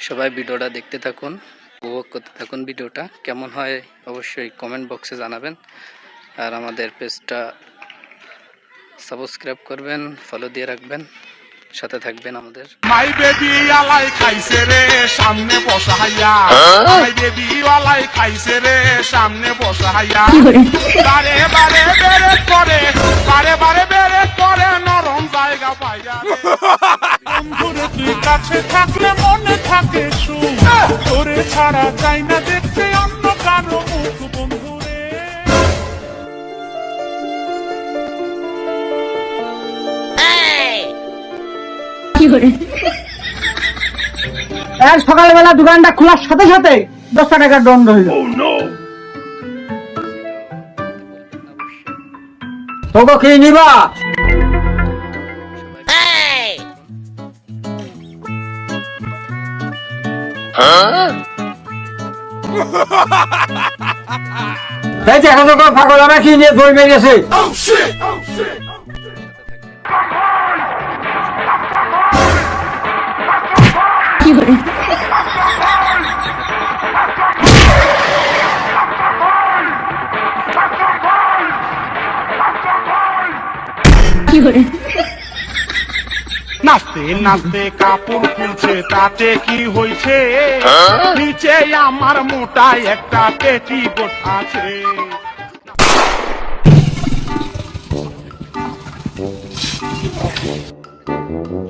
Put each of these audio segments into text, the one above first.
সবাই ভিডিওটা দেখতে থাকুন, উপভোগ করতে থাকুন। ভিডিওটা কেমন হয় অবশ্যই কমেন্ট বক্সে জানাবেন। আর আমাদের পেজটা সাবস্ক্রাইব করবেন, ফলো দিয়ে রাখবেন, সাথে থাকবেন আমাদের। মাই বেবি আলাই খাইছে রে সামনে বসাইয়া, মাই বেবি আলাই খাইছে রে সামনে বসাইয়া, বারে বারে বেরে করে, বারে বারে বেরে করে, নরম জায়গা পাইয়া। বন্ধুরে তুই কাছে থাকলে মনে থাকে সুখ, তোরে ছাড়া চাই না দেখতে অন্য কারো মুখ। বন্ধুরে সকালবেলা দোকানটা খোলার সাথে সাথে 10 টাকার দণ্ড হইল। তোকে কি নিবা? এখন তো পাগল আমার কি নিয়ে দই মেরে গেছে। নাচতে নাচতে কাপড় খুলছে, তাতে কি হয়েছে? নিচে আমার মোটা একটা পেটিকোট আছে।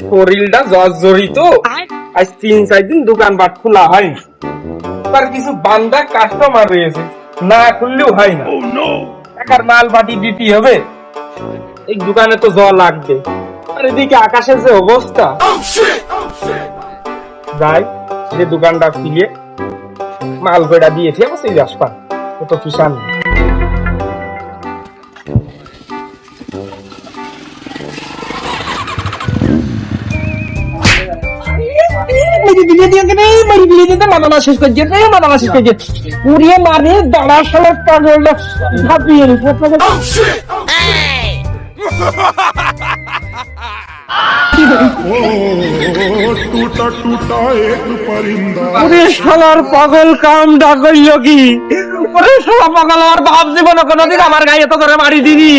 শরীরটা জর্জরিত, আজ 3-4 দিন দোকানপাট খোলা হয়নি। তার কিছু বান্দা কাস্টমার রয়েছে, না খুললেও হয় না। একার মাল বাটি দিতে হবে, এই দোকানে তো জল লাগবে। আর এদিকে আকাশের যে অবস্থা, যাই যে দোকানটা খুলিয়ে মাল বেড়া দিয়েছে সেই আসপা কত কিষান। পাগল কাম ডাকল কি? পাগল আমার বাপ জীবন কোনদিন আমার গায়ে তো ধরে মারি দিনি,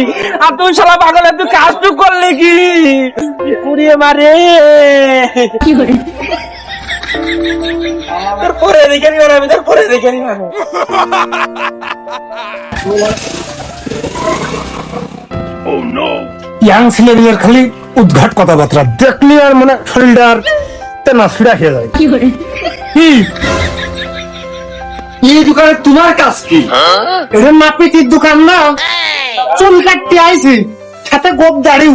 আর তুই শালা পাগল তুই কাজটুক করলে কি? পুড়িয়ে মারে তোর পরে দেখে নি, আমি তোর পরে দেখে নি। ইয়াং ছেলেদের খালি উদ্ঘাট কথাবার্তা দেখলি আর মানে শরীরটা আর তেনা ফিরা খেয়ে যায়। কি এই দোকানে তোমার কাজ কি? এটা নাপিতির দোকান না, চুল কাটতে আইছি, সাথে গোপ দাড়িও।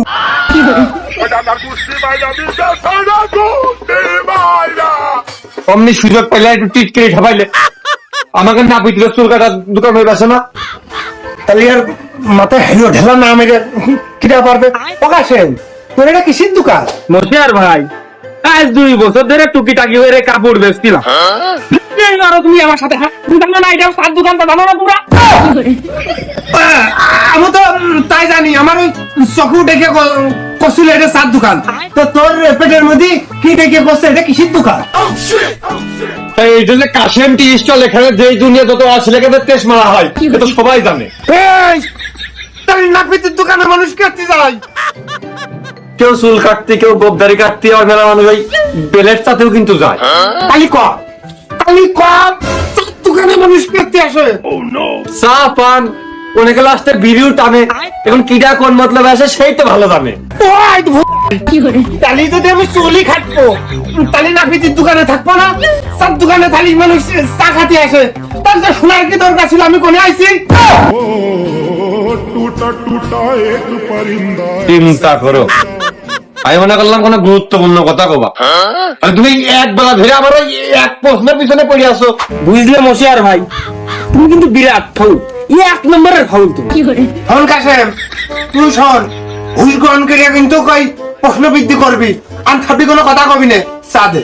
অমনি সুযোগ পেলে একটু টিট করে খাবাইলে আমাকে নাপিতির চুল কাটার দোকান হয়ে গেছে না, তাহলে আর মাথায় হেলো ঢেলা না মেরে কিনা পারবে। প্রকাশেন তোর এটা কিসের দোকান? নশিয়ার ভাই, আজ 2 বছর ধরে টুকিটাকি হয়ে কাপড় বেচছিলাম। তুমি আমার সাথে জানো না এটা সাত দোকানটা জানো না তোমরা? আমি তো তাই জানি, আমার ওই চকু দেখে কছিল এটা সাত দোকান। তো তোর পেটের মধ্যে কি দেখে করছে এটা কিসের দোকান? এই যে কাশেম টি স্টল, এখানে যে দুনিয়া যত আছে লেখাতে টেস্ট মারা হয়, এটা সবাই জানে। নাপিতের দোকানে মানুষ কাটতে যায়, কেউ চুল কাটতে, কেউ গোবদারি কাটতে, আর মেলা মানুষ ওই বেলের সাথেও কিন্তু যায়। কালি কম দোকানে মানুষ কাটতে আসে, চা পান অনেকে লাস্টে বিড়িও টানে। এখন কিডা কোন মতলব আসে সেই তো ভালো জানে। তাহলে যদি আমি চুলি খাটবো, তাহলে নাপিতির দোকানে থাকবো না? সব দোকানে থালি মানুষ চা খাতে আসে, তার তো শোনার কি দরকার ছিল? আমি কোনে আইছি? চিন্তা করো, আমি মনে করলাম কোন গুরুত্বপূর্ণ কথা কবা, আর তুমি এক বেলা ধরে আবার ওই এক প্রশ্নের পিছনে পড়ে আসো। বুঝলে মশিয়ার ভাই, তুমি কিন্তু বিরাট ফাউল, 1 নম্বরের ফাউল তুমি। ফাউল কাশেম, তুই শোন, ঘুষ গ্রহণ করিয়া কিন্তু কই প্রশ্ন বৃদ্ধি করবি, আর থাকবি কোনো কথা কবি না। চা দে।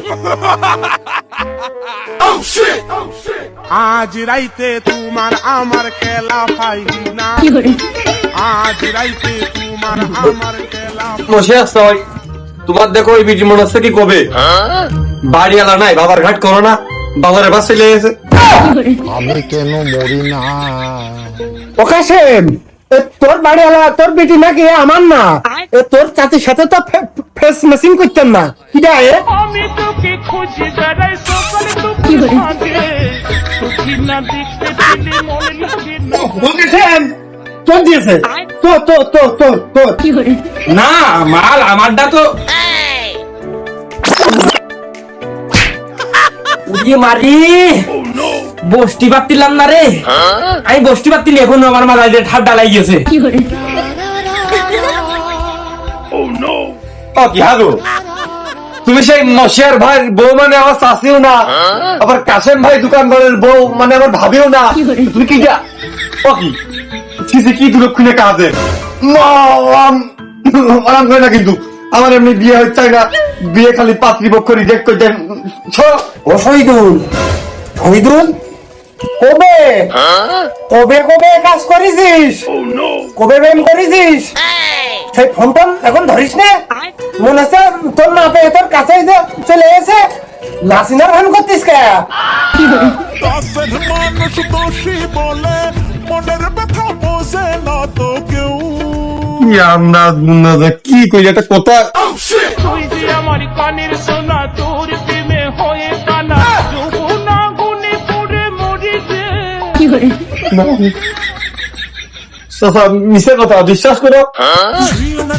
আজ রাইতে তোমার আমার খেলা পাই না, আজ রাইতে তোমার আমার খেলা। মশিয়া তোমার দেখো ওই বিটি মনে হচ্ছে কি কবে বাড়ি আলা নাই, বাবার ঘাট করো না, বাবার এবার চলে গেছে। আমি কেন মরি না? ও কাশেম, এ তোর বাড়ি আলা তোর বেটি নাকি আমার না? এ তোর চাচির সাথে তো ফেস মেসিং করতেন না কি রে? আমি তোকে খুঁজি বেড়াই সকালে তোকে ভাগে সুখী না দেখতে দিলে মনে লাগে না ও কাশেম, তোর দিয়েছে তোর না মাল আমারটা তো উড়িয়ে মারি বষ্টি পাতিলাম না রে। আমি বষ্টি পাতিনি, এখন আমার মাথায় দিয়ে ঠাপ ডালাই গেছে। ও কি হাগো, তুমি সেই মশিয়ার ভাই বউ মানে আমার শাশিও না, আবার কাশেম ভাই দোকানদারের বউ মানে আমার ভাবিও না, তুমি কি যা ও কি ছিছি কি দুলক্ষণে কাজে আরাম করে না, কিন্তু আমার এমনি বিয়ে হচ্ছে না, বিয়ে খালি পাত্রীপক্ষ রিজেক্ট করে দেন। ও শহীদুল, শহীদুল কবে কবে কবে কাজ করেছিস, কবে প্রেম করেছিস? সেই ফোন টোন এখন ধরিস না? মনে হচ্ছে তোর না পেয়ে তোর কাছে চলে এসে নাসিনার ভান করতিস কে? দাসের মানুষ দোষী বলে মনের ব্যথা বোঝে না তো কেউ কি কই একটা কথা, তুই যে আমার কানের সোনা তোর প্রেমে হয়ে কানা যৌবনা গুনে পড়ে মরিছে মিশে কথা বিশ্বাস করো।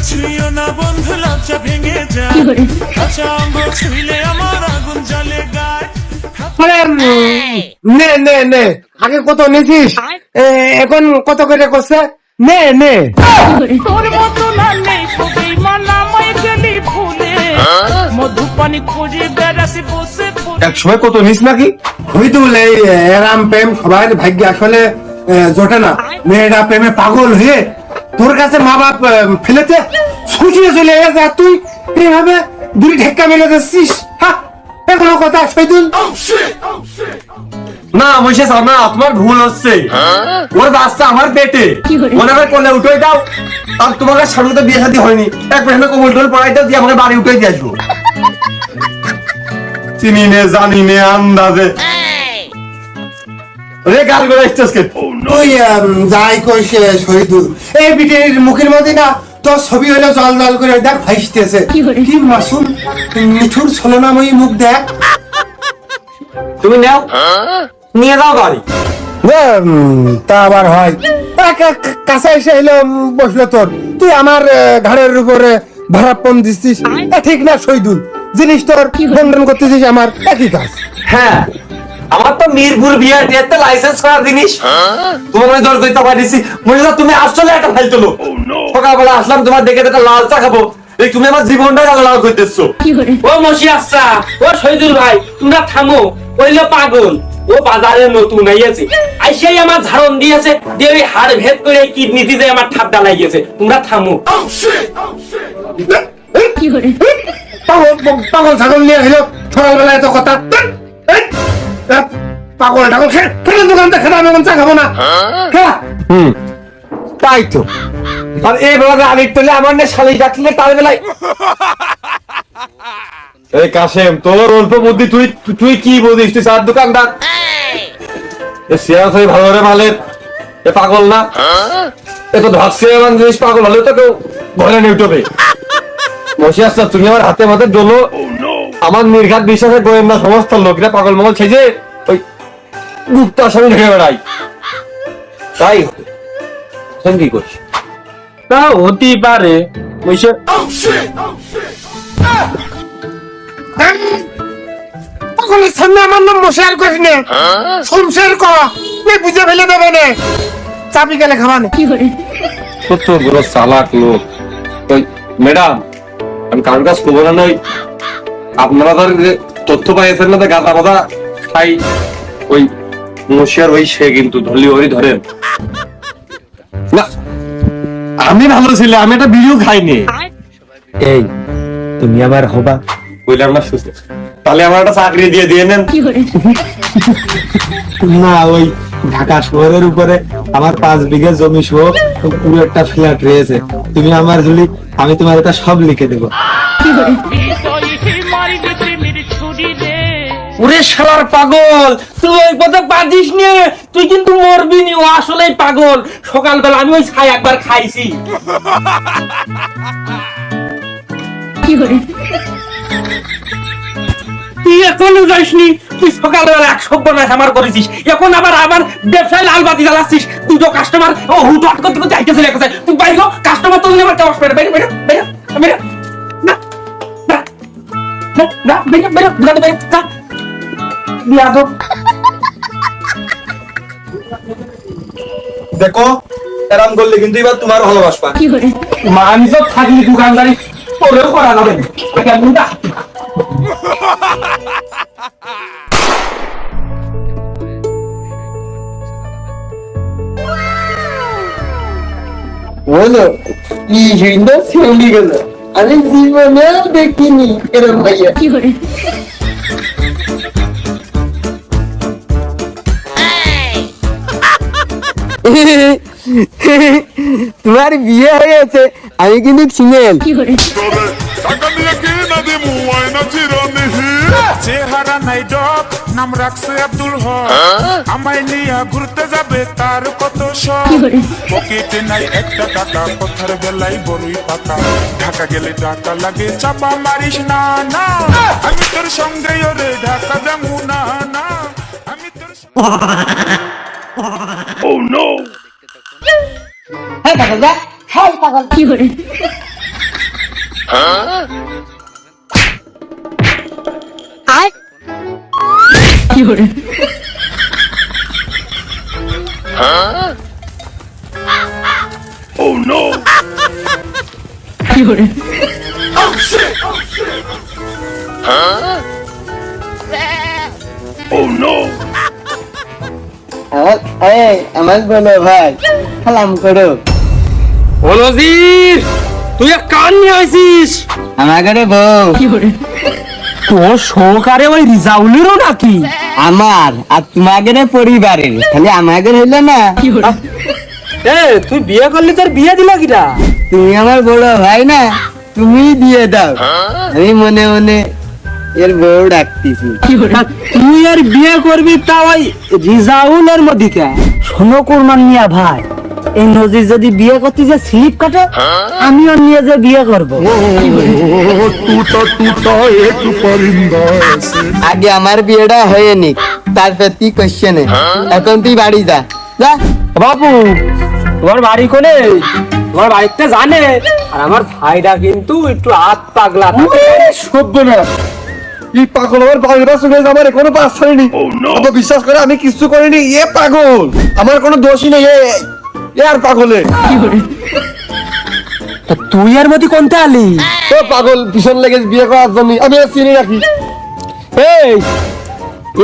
ছুঁয়ো না বন্ধু লজ্জা ভেঙে যায় আচ্ছা আঙ্গ ছুঁইলে আমার আগুন জ্বলে গায় নে নে নে, আগে কত নিছিস, এখন কত করে করছে? নে নে, তোর মতো না নেই সবই মানামাই গেলি ভুলে মধু পানি খুঁজে বেড়াসি বসে এক সময় কত নিস নাকি? শহীদুল এই এরাম প্রেম সবার ভাগ্যে আসলে জোটে না। মেয়েরা প্রেমে পাগল হয়ে তোর কাছে মা বাপ ফেলেছে, ছুটিয়ে চলে গেছে, আর তুই এইভাবে দুই ঢেক্কা মেরে যাচ্ছিস। হ্যাঁ, কোনো কথা শহীদুল? না মহিষে না, তোমার ভুল হচ্ছে, ওর বাচ্চা আমার পেটে, মনে করে কোলে উঠে দাও, আর তোমাকে সামনে তো বিয়ে শাদী হয়নি, এক পেছনে কোমল টোল পড়াই দাও, দিয়ে আমাকে বাড়ি উঠে দিয়ে আসবো। চিনি নে জানি নে আন্দাজে রে গাল করে স্টেজকে। তুই যাই কইস শহীদুল, এই বিটির মুখের মধ্যে না তোর ছবি হলো জল জল করে দেখ ভাইসতেছে, কি মাসুম মিঠুর ছলনাময়ী মুখ দেখ। তুমি নাও নিয়ে যাও গাড়ি। তা আবার হয়, কাছে এসে এলো বসলো তোর, তুই আমার ঘাড়ের উপরে ভাড়াপন দিচ্ছিস, ঠিক না শহীদুল? জিনিস তোর বন্ধন করতেছিস আমার একই কাজ। হ্যাঁ, আমার তো মিরপুর বিয়ার ডেটে লাইসেন্স করার জিনিস, তোমার আমি দর করতে পারিছি। মনে হয় তুমি আসলে একটা ফাইল তোলো, সকালবেলা আসলাম তোমার দেখে একটা লাল চা খাবো, এই তুমি আমার জীবনটা লাল করতেছো। ও মশি আচ্ছা, ও শহীদুল ভাই তোমরা থামো, ওইলো পাগল, ও বাজারে নতুন আইয়াছে, আইসাই আমার ধারণ দিয়েছে, দিয়ে ওই হাড় ভেদ করে কিডনি দিয়ে আমার ঠাপ ডালাই গেছে, তোমরা থামো। পাগল ছাগল নিয়ে হইলো সকালবেলা এত কথা, পাগল টাগল খেলে দোকানটা খেলে আমি চা খাবো না। তাই তো, আর এই বেলা আরেক তোলে আমার না শালি ডাকলে তার বেলায়। এই কাশেম, তোর অল্প বুদ্ধি, তুই তুই কি বুঝিস? তুই চার দোকানদার, সিয়াস ভালো রে মালের, এ পাগল না, এ তো ধরছে এমন জিনিস, পাগল হলে তো কেউ ঘরে নেই উঠবে। বসে আসছ তুমি আমার হাতে মাথায় ডোলো, আমার নির্ঘাত বিশ্বাসের গোয়েন্দা সমস্ত লোকরা পাগল মগল ছেজে ওই গুপ্ত আসামি ঢেকে বেড়াই, তাই কি করছি? তা হতেই পারে। পাগলের সামনে আমার নাম মশার করিস না, সংসার কর, বুঝে ফেলে দেবে না, চাপি গেলে খাবা না। সত্য বড় চালাক লোক। ওই ম্যাডাম, আমি কার কাজ করবো না, নই আপনারা ধর তথ্য পাইছেন না, গাদা বাদা খাই ওই মশিয়ার ওই সে কিন্তু ধরলি ওই ধরেন না। আমি ভালো ছিল, আমি একটা বিড়িও খাইনি। এই তুমি আমার হবা? বললাম না সুস্থ, তাহলে আমার একটা চাকরি দিয়ে দিয়ে নেন না। ওই ঢাকা শহরের উপরে আমার 5 বিঘা জমি সহ পুরো একটা ফ্ল্যাট রয়েছে, তুমি আমার হলি, আমি তোমার এটা সব লিখে দেবো। ওরে শালার পাগল, তুই ওই কথা পাদিস নে, তুই কিন্তু মরবি নি। ও আসলেই পাগল। সকালবেলা আমি ওই ছাই একবার খাইছি। তুই এখনো যাসনি? তুই সকালবেলা এক সব্যনাশ আমার করেছিস, এখন আবার ব্যবসায় লাল বাতি জ্বালাচ্ছিস। দুটো কাস্টমার ও হুটহাট করতে করতে আইতেছে লেগেছে। তুই বাইরে কাস্টমার তো আমার কেমন বাইরে বাইরে বাইরে বাইরে না না না বাইরে বাইরে বাইরে বাইরে না বিয়াদব। দেখো এরম করলে কিন্তু এবার তোমার ভালোবাসবা। আমি সব থাকলি দোকানদারি তোরেও করা যাবে না। বলো কি সুন্দর ছেলে গেল, আমি জীবনেও দেখিনি এরকম ভাইয়া। তোমার বিয়ে হয়ে গেছে, আমি কিন্তু সিঙ্গেল। টাকা নিয়ে কি না দিমু আয়না চিরনিহি চেহারা নাই ডক নাম রাখছে আব্দুল হক আমায় নিয়ে ঘুরতে যাবে তার কত শখ পকেটে নাই একটা টাকা কথার বেলায় বড়ই পাতা ঢাকা গেলে টাকা লাগে চাপা মারিস না না আমি তোর সঙ্গে ওরে ঢাকা যাবো না না আমি তোর হ্যাঁ পাগল যা, হ্যাঁ পাগল। আমার বলো ভাই, সালাম করো। ও নজির, তুই এক কান নিয়ে আইছিস আমাকে বউ তোর সহকারে ওই রিজাউলেরও নাকি? আমার আর তোমাদের পরিবারের, খালি আমাদের হইলো না। এ তুই বিয়ে করলি, তোর বিয়ে দিল কিরা? তুমি আমার বড় ভাই না, তুমি দিয়ে দাও। আমি মনে মনে এর বউ ডাকতেছি। তুই আর বিয়ে করবি তা ওই রিজাউলের মধ্যে কে? শোনো কুরমান মিয়া ভাই, এই নজির যদি বিয়ে করতে যে স্লিপ কাটে, আমিও নিয়ে যে বিয়ে করব। টুটা টুটা এক পরিন্দা আগে আমার বিয়েটা হয়ে নিক, তারপর তুই কোশ্চেনে। এখন তুই বাড়ি যা যা। বাবু তোমার বাড়ি কোনে? তোমার বাড়িতে জানে? আর আমার ভাইটা কিন্তু একটু হাত পাগলা। সভ্য না, এই পাগল আমার বাংলা শুনে আমার কোনো পাস হয়নি। তো বিশ্বাস করে আমি কিছু করিনি। এ পাগল, আমার কোনো দোষই নেই। এ আর পাগলে তুই এর মধ্যে কোনটা আলি? ও পাগল ভীষণ লেগে বিয়ে করার জন্য আমি চিনি রাখি। এই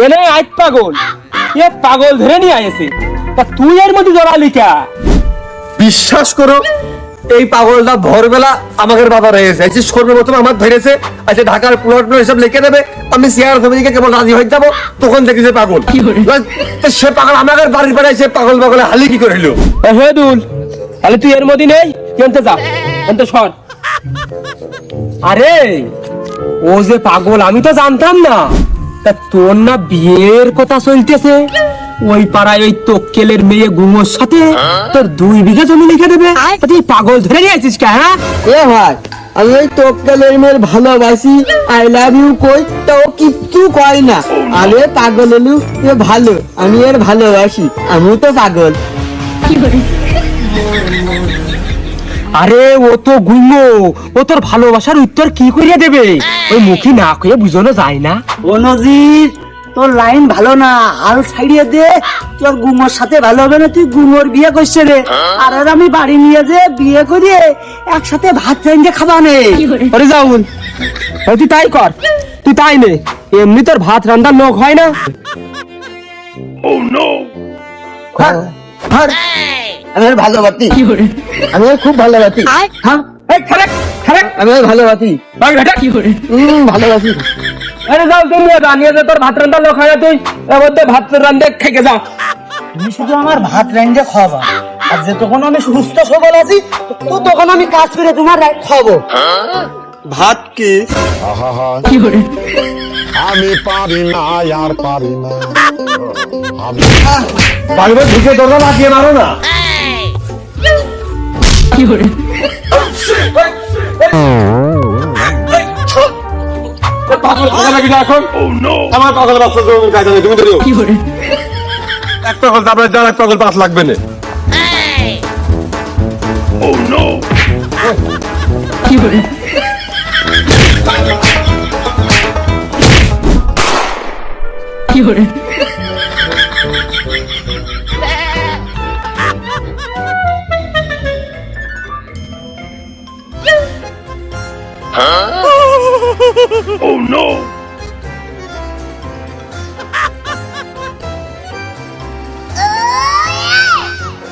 এনে আজ পাগল, এ পাগল ধরে নিয়ে আইছে, তা তুই এর মধ্যে জড়ালি কে? বিশ্বাস করো, এই পাগলটা ভোরবেলা আমাদের বাবা রয়েছে, এই যে সর্বপ্রথম আমার ধরেছে। আচ্ছা ঢাকার প্লট হিসাব লিখে দেবে, আমি শেয়ার ফ্যামিলিকে কেবল রাজি হয়ে যাবো, তখন দেখি যে পাগল। তো সে পাগল আমাদের বাড়ির বেড়ায়, সে পাগল পাগলে হালি কি করে এলো? হেদুল, তাহলে তুই এর মধ্যে নেই, কেনতে যা এনতে সর। আরে ও যে পাগল আমি তো জানতাম না। তা তোর না বিয়ের কথা চলতেছে, ওই পাড়ায় ওই তোকেলের মেয়ে গুমোর সাথে তোর 2 বিঘা জমি লিখে দেবে। তা তুই পাগল ধরে নিয়ে আছিস কে? হ্যাঁ এ ভাই, আমি ওই তোকেলের মেয়ের ভালোবাসি, আই লাভ ইউ কই, তা ও কিচ্ছু কয় না। আমি পাগল হলু, এ ভালো, আমি এর ভালোবাসি, আমিও তো পাগল। আরে ও তো গুমো, ও তোর ভালোবাসার উত্তর কি করিয়া দেবে? ওই মুখী না কইয়া বুঝানো যায় না। ও নজির, তোর লাইন ভালো না, আর ছাইড়িয়ে দে। তোর গুমোর সাথে ভালো হবে না, তুই গুমোর বিয়ে করছে রে। আর আমি বাড়ি নিয়ে যে বিয়ে করিয়ে একসাথে ভাত রেঞ্জে খাবা নে। আরে যাউন, তুই তাই কর, তুই তাই নে। এমনি তোর ভাত রান্নার লোক হয় না। আমি ওর ভালোবাসি, আমি ওর খুব ভালোবাসি। হ্যাঁ, আমি ওর ভালোবাসি, ভালোবাসি। আরে যাও তুমি রানিয়ে দে, তোর ভাত রান্নার লোক হয় না। তুই এর মধ্যে ভাত রান্ধে খেকে যাও। তুমি শুধু আমার ভাত রেঞ্জে খাওয়াবা, আর যে তখন আমি সুস্থ সবল আছি তো তখন আমি কাজ করে তোমার খাবো। ভাত কি? আহা আমি পারি না আর পারি না আমি বাইরে ঢুকে দরজা লাগিয়ে মারো না। পাগল ভালো লাগি না এখন। আমার পাগল বাচ্চা তো কাজ নেই, তুমি ধরো এক পাগল তারপরে যার এক পাগল পাঁচ লাগবে না।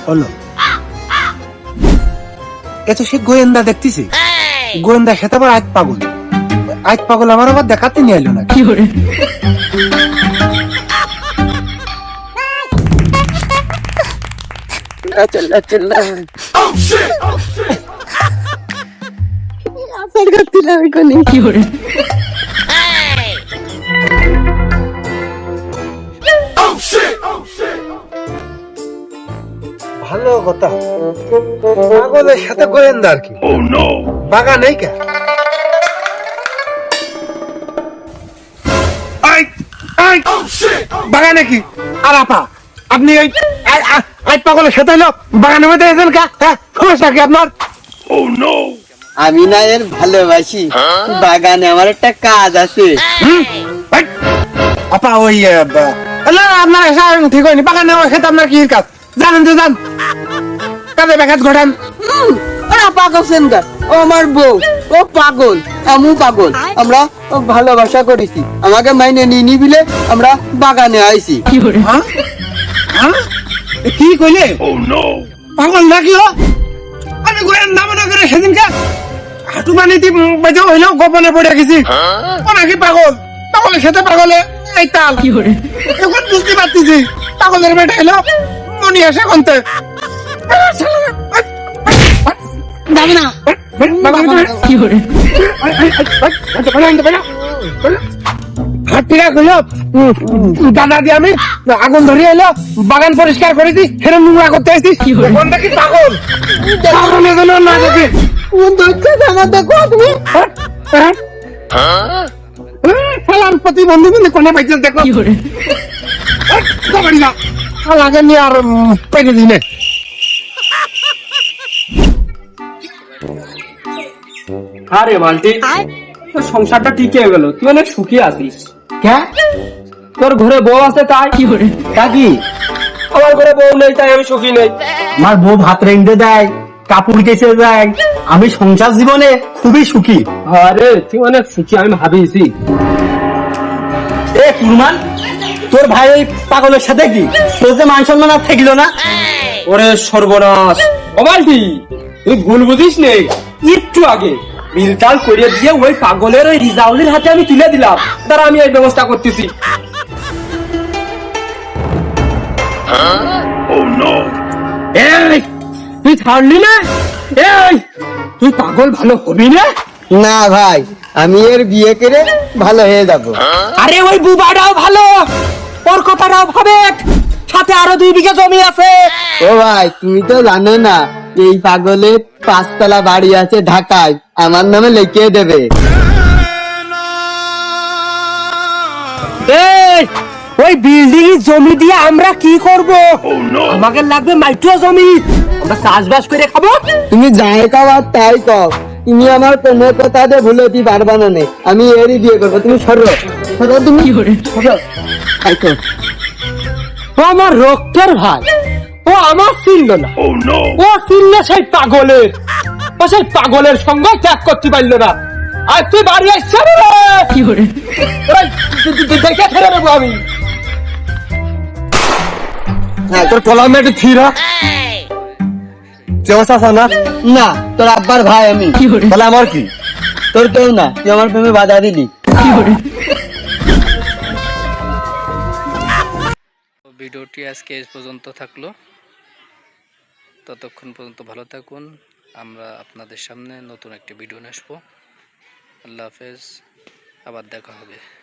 হলো এ তো সে গোয়েন্দা দেখতেছি, গোয়েন্দা খেতে আবার আজ পাগল আমার আবার দেখাতে নিয়ে এলো না। ভালো কথা, পাগলের সাথে গোয়েন্দা আর কি বাগান নেই কে? বাগানে কি আর আপা আপনি ওই আজ পাগলের সাথে হলো বাগানের মধ্যে এসেছেন কা? হ্যাঁ সমস্যা কি আপনার? আমি না এর ভালোবাসি, বাগানে আমার একটা কাজ আছে। আপা ওই না আপনার এসা ঠিক হয়নি, বাগানে খেতে আপনার কি কাজ জানেন তো যান কাজে ব্যাঘাত ঘটান। পাগল সেন্টার ও আমার বউ, ও পাগল আমিও পাগল, আমরা ভালোবাসা করেছি, আমাকে মাইনে নিয়ে বিলে আমরা বাগানে আইছি। কি কইলে? পাগল নাকি ও? আমি গোয়েন্দা মনে করে সেদিনকে হাঁটু পানি বেজে হইলেও গোপনে পড়ে গেছি। ও নাকি পাগল, পাগলের সাথে পাগলে এই তাল। এখন বুঝতে পারতেছি পাগলের বেটা এলো মনি আসে কন্তে যাবে না দাদা দিয়ে আমি আগুন ধরিয়ে এলো বাগান পরিষ্কার করে দিই, সেরকম নোংরা করতে আসছি। কোনটা কি পাগল? পাগলের জন্য না দেখি প্রতিবন্ধী কিন্তু কোনে পাইছে দেখো লাগে নি আর পেটে দিনে। আরে মালটি তোর সংসারটা টিকে গেল, তুই অনেক সুখী আছিস। তোর ঘরে বউ আছে তাই কি আমার ঘরে বউ নেই তাই আমি সুখী নেই। আমার বউ ভাত রেঁধে দেয়, কাপড় কেচে দেয়, আমি সংসার জীবনে খুবই সুখী। আরে তুই অনেক সুখী আমি ভাবিছি। এ কুরমান, তোর ভাই ওই পাগলের সাথে কি তোর যে মান সম্মান আর থাকিল না? ওরে সর্বনাশ, ও মালটি তুই ভুল বুঝিস নেই, একটু আগে বিলটাল করে দিয়ে ওই পাগলের ওই রিজাউলের হাতে আমি তুলে দিলাম, তারা আমি এই ব্যবস্থা করতেছি। এই তুই ছাড়লি না? এই তুই পাগল ভালো হবি না? না ভাই, আমি এর বিয়ে করে ভালো হয়ে যাব। আরে ওই বুবাটাও ভালো, ওর কথাটাও ভাবে, সাথে আরো 2 বিঘা জমি আছে। ও ভাই তুমি তো জানো না এই পাগলের 5 তলা বাড়ি আছে ঢাকায়, আমার নামে লিখে দেবে। এই ওই বিল্ডিং জমি দিয়ে আমরা কি করব? আমাকে লাগবে মাইক্রো জমি, আমরা চাষবাস করে খাবো। তুমি যাই কাও আর তাই কাও, তুমি আমার কোনো কথাতে ভুলতে পারবা না নে। আমি এরই বিয়ে করবো, তুমি সরো সরো, তুমি সরো। তাই তো ও আমার রক্তের ভাই, ও আমার চিনল না, ও চিনল সেই পাগলের, ও সেই পাগলের সঙ্গে ত্যাগ করতে পারলো না। আর তুই বাড়ি আসছে দেখে ফেলে নেবো আমি। তোর কলামে একটু থিরা চেষ্টা না, না, তোর আব্বার ভাই আমি, তাহলে আমার কি? তোর কেউ না, তুই আমার প্রেমে বাধা দিলি। ভিডিওটি আজকে এই পর্যন্ত থাকলো। ততক্ষণ পর্যন্ত ভালো থাকুন। আমরা আপনাদের সামনে নতুন একটি ভিডিও নিয়ে আসবো। আল্লাহ হাফেজ, আবার দেখা হবে।